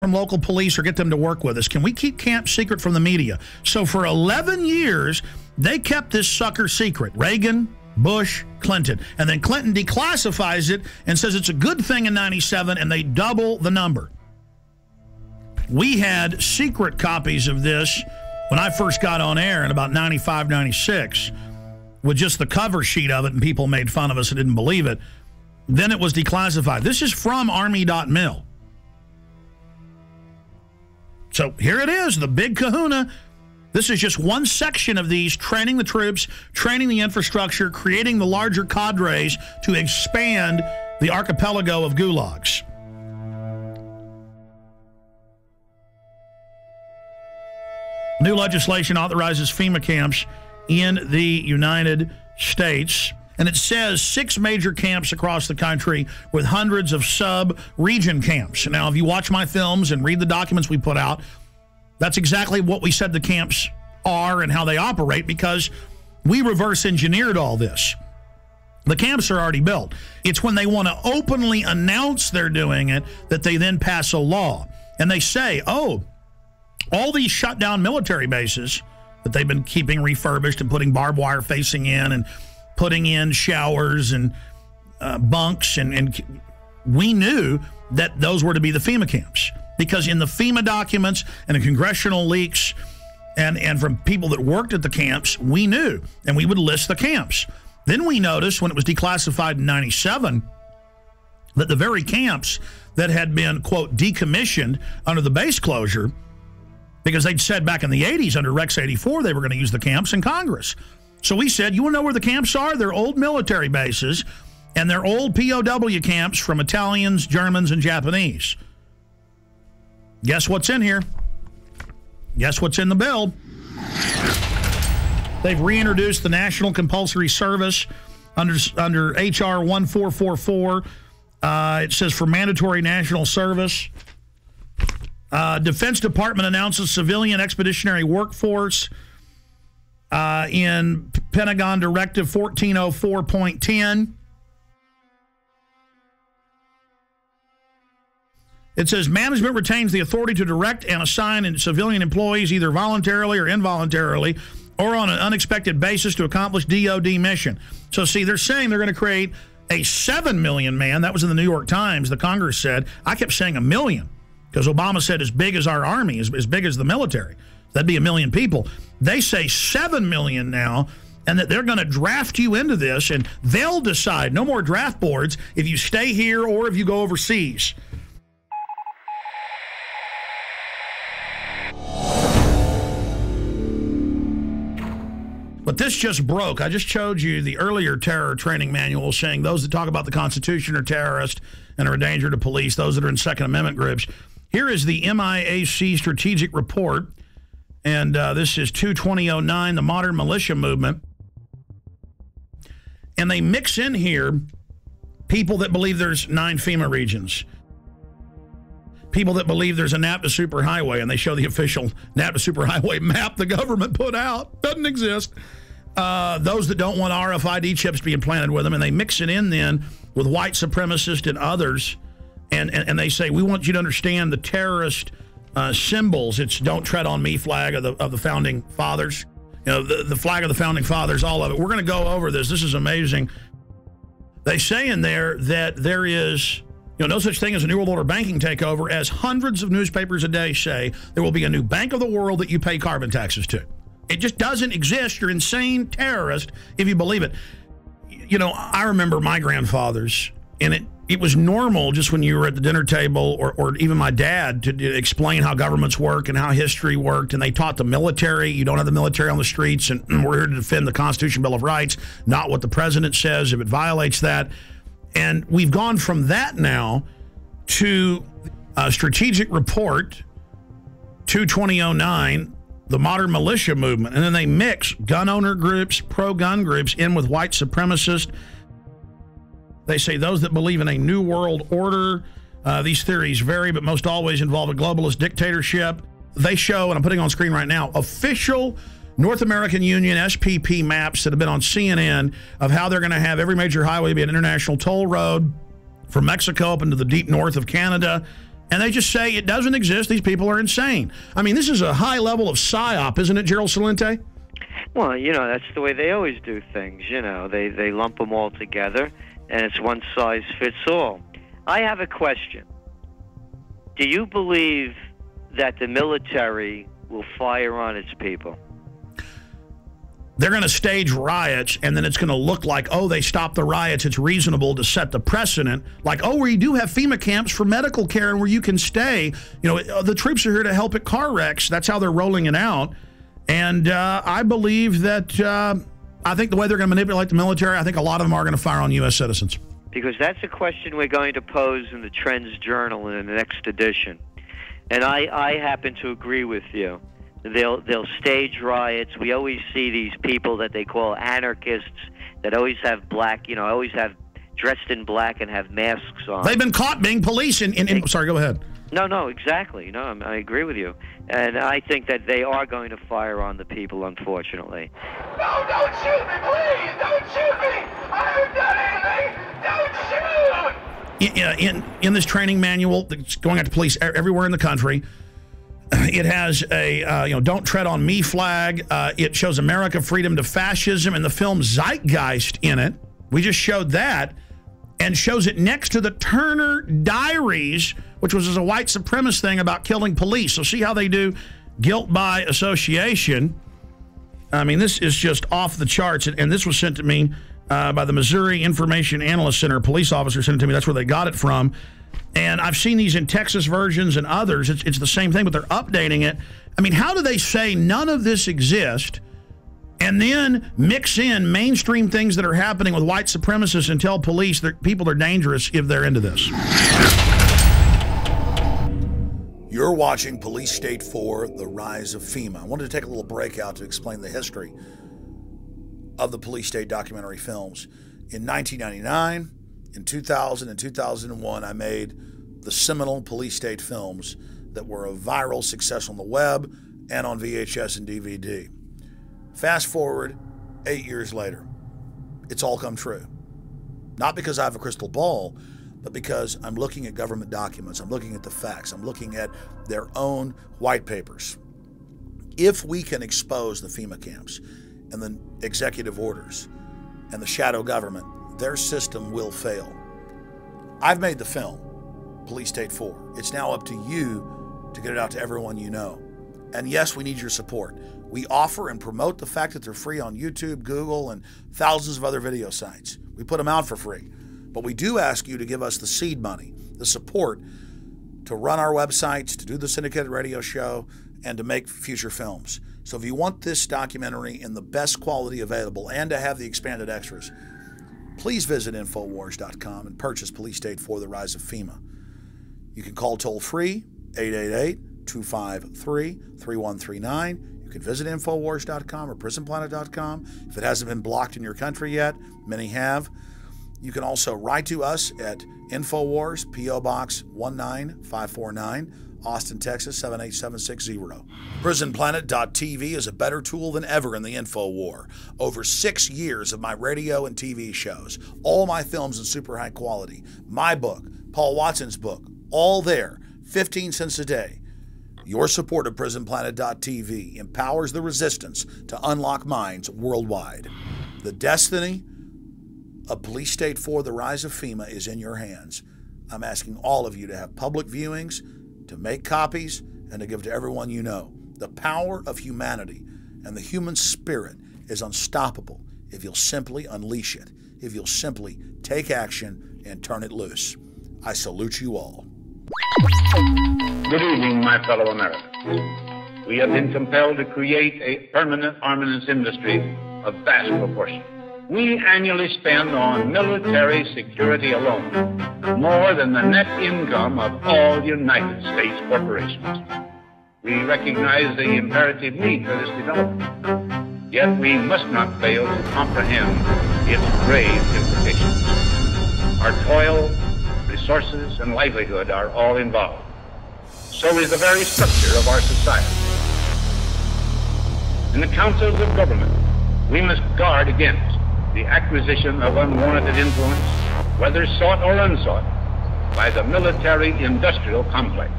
from local police or get them to work with us? Can we keep camp secret from the media? So for 11 years, they kept this sucker secret. Reagan, Bush, Clinton. And then Clinton declassifies it and says it's a good thing in 97, and they double the number. We had secret copies of this when I first got on air in about 95, 96, with just the cover sheet of it, and people made fun of us and didn't believe it. Then it was declassified. This is from Army.mil. So here it is, the big kahuna. This is just one section of these, training the troops, training the infrastructure, creating the larger cadres to expand the archipelago of gulags. New legislation authorizes FEMA camps in the United States. And it says 6 major camps across the country with hundreds of sub-region camps. Now, if you watch my films and read the documents we put out, that's exactly what we said the camps are and how they operate, because we reverse engineered all this. The camps are already built. It's when they want to openly announce they're doing it that they then pass a law. And they say, oh, all these shut down military bases that they've been keeping refurbished and putting barbed wire facing in and putting in showers and bunks, and we knew that those were to be the FEMA camps, because in the FEMA documents and the congressional leaks and from people that worked at the camps, we knew, and we would list the camps. Then we noticed when it was declassified in 97 that the very camps that had been, quote, decommissioned under the base closure, because they'd said back in the 80s under Rex 84 they were going to use the camps in Congress. So we said, you want to know where the camps are? They're old military bases, and they're old POW camps from Italians, Germans, and Japanese. Guess what's in here? Guess what's in the bill? They've reintroduced the National Compulsory Service under H.R. 1444. It says for mandatory national service. Defense Department announces civilian expeditionary workforce in Pentagon Directive 1404.10. It says management retains the authority to direct and assign civilian employees either voluntarily or involuntarily or on an unexpected basis to accomplish DOD mission. So see, they're saying they're going to create a 7 million man. That was in the New York Times. The Congress said. I kept saying 1 million because Obama said as big as our army, as big as the military. That'd be 1 million people. They say 7 million now, and that they're going to draft you into this, and they'll decide. No more draft boards if you stay here or if you go overseas. But this just broke. I just showed you the earlier terror training manual saying those that talk about the Constitution are terrorists and are a danger to police, those that are in Second Amendment groups. Here is the MIAC strategic report, and this is 2/2009, the modern militia movement. And they mix in here people that believe there's 9 FEMA regions, people that believe there's a NAPTA superhighway, and they show the official NAPTA superhighway map the government put out. Doesn't exist. Those that don't want RFID chips being planted with them, and they mix it in then with white supremacists and others, and they say, we want you to understand the terrorist symbols. It's don't tread on me flag of the Founding Fathers. You know, the flag of the Founding Fathers, all of it. We're going to go over this. This is amazing. They say in there that there is no such thing as a New World Order banking takeover, as hundreds of newspapers a day say there will be a new bank of the world that you pay carbon taxes to. It just doesn't exist. You're insane terrorist if you believe it. You know, I remember my grandfathers, and it was normal just when you were at the dinner table, or even my dad, to explain how governments work and how history worked, and they taught the military. You don't have the military on the streets, and we're here to defend the Constitution, Bill of Rights, not what the president says if it violates that. And we've gone from that now to a strategic report, 2/2009, the modern militia movement. And then they mix gun owner groups, pro-gun groups in with white supremacists. They say those that believe in a new world order. These theories vary, but most always involve a globalist dictatorship. They show, and I'm putting on screen right now, official North American Union SPP maps that have been on CNN of how they're going to have every major highway be an international toll road from Mexico up into the deep north of Canada. And they just say it doesn't exist. These people are insane. I mean, this is a high level of psyop, isn't it, Gerald Celente? Well, you know, that's the way they always do things. You know, they lump them all together, and it's one size fits all. I have a question. Do you believe that the military will fire on its people? They're going to stage riots, and then it's going to look like, oh, they stopped the riots. It's reasonable to set the precedent. Like, oh, we do have FEMA camps for medical care and where you can stay. You know, the troops are here to help at car wrecks. That's how they're rolling it out. And I believe that I think the way they're going to manipulate the military, I think a lot of them are going to fire on U.S. citizens. Because that's a question we're going to pose in the Trends Journal in the next edition. And I happen to agree with you. They'll stage riots. We always see these people that they call anarchists that always have black, you know, always have dressed in black and have masks on. They've been caught being police sorry, go ahead. No, exactly. No, I agree with you. And I think that they are going to fire on the people, unfortunately. No, don't shoot me, please! Don't shoot me! I haven't done anything! Don't shoot! In this training manual that's going out to police everywhere in the country, it has a, don't tread on me flag. It shows America, freedom to fascism, and the film Zeitgeist in it. We just showed that, and shows it next to the Turner Diaries, which was a white supremacist thing about killing police. So see how they do guilt by association. I mean, this is just off the charts, and this was sent to me by the Missouri Information Analyst Center. A police officer sent it to me. That's where they got it from. And I've seen these in Texas versions and others. It's the same thing, but they're updating it. I mean, how do they say none of this exists and then mix in mainstream things that are happening with white supremacists and tell police that people are dangerous if they're into this? You're watching Police State 4, The Rise of FEMA. I wanted to take a little break out to explain the history of the Police State documentary films. In 1999, in 2000 and 2001, I made the seminal Police State films that were a viral success on the web and on VHS and DVD. Fast forward 8 years later, it's all come true. Not because I have a crystal ball, but because I'm looking at government documents, I'm looking at the facts, I'm looking at their own white papers. If we can expose the FEMA camps and the executive orders and the shadow government, their system will fail. I've made the film, Police State 4. It's now up to you to get it out to everyone you know. And yes, we need your support. We offer and promote the fact that they're free on YouTube, Google, and thousands of other video sites. We put them out for free. But we do ask you to give us the seed money, the support to run our websites, to do the syndicated radio show, and to make future films. So if you want this documentary in the best quality available and to have the expanded extras, please visit Infowars.com and purchase Police State 4, The Rise of FEMA. You can call toll-free, 888-253-3139. You can visit Infowars.com or PrisonPlanet.com. If it hasn't been blocked in your country yet, many have. You can also write to us at Infowars, P.O. Box 19549, Austin, Texas 78760. PrisonPlanet.tv is a better tool than ever in the info war. Over 6 years of my radio and TV shows, all my films in super high quality, my book, Paul Watson's book, all there, 15 cents a day. Your support of PrisonPlanet.tv empowers the resistance to unlock minds worldwide. The destiny of Police State 4, The Rise of FEMA is in your hands. I'm asking all of you to have public viewings, to make copies, and to give to everyone you know. The power of humanity and the human spirit is unstoppable if you'll simply unleash it, if you'll simply take action and turn it loose. I salute you all. Good evening, my fellow Americans. We have been compelled to create a permanent armaments industry of vast proportion. We annually spend on military security alone more than the net income of all United States corporations. We recognize the imperative need for this development, yet we must not fail to comprehend its grave implications. Our toil, resources, and livelihood are all involved. So is the very structure of our society. In the councils of government, we must guard against the acquisition of unwarranted influence, whether sought or unsought, by the military-industrial complex.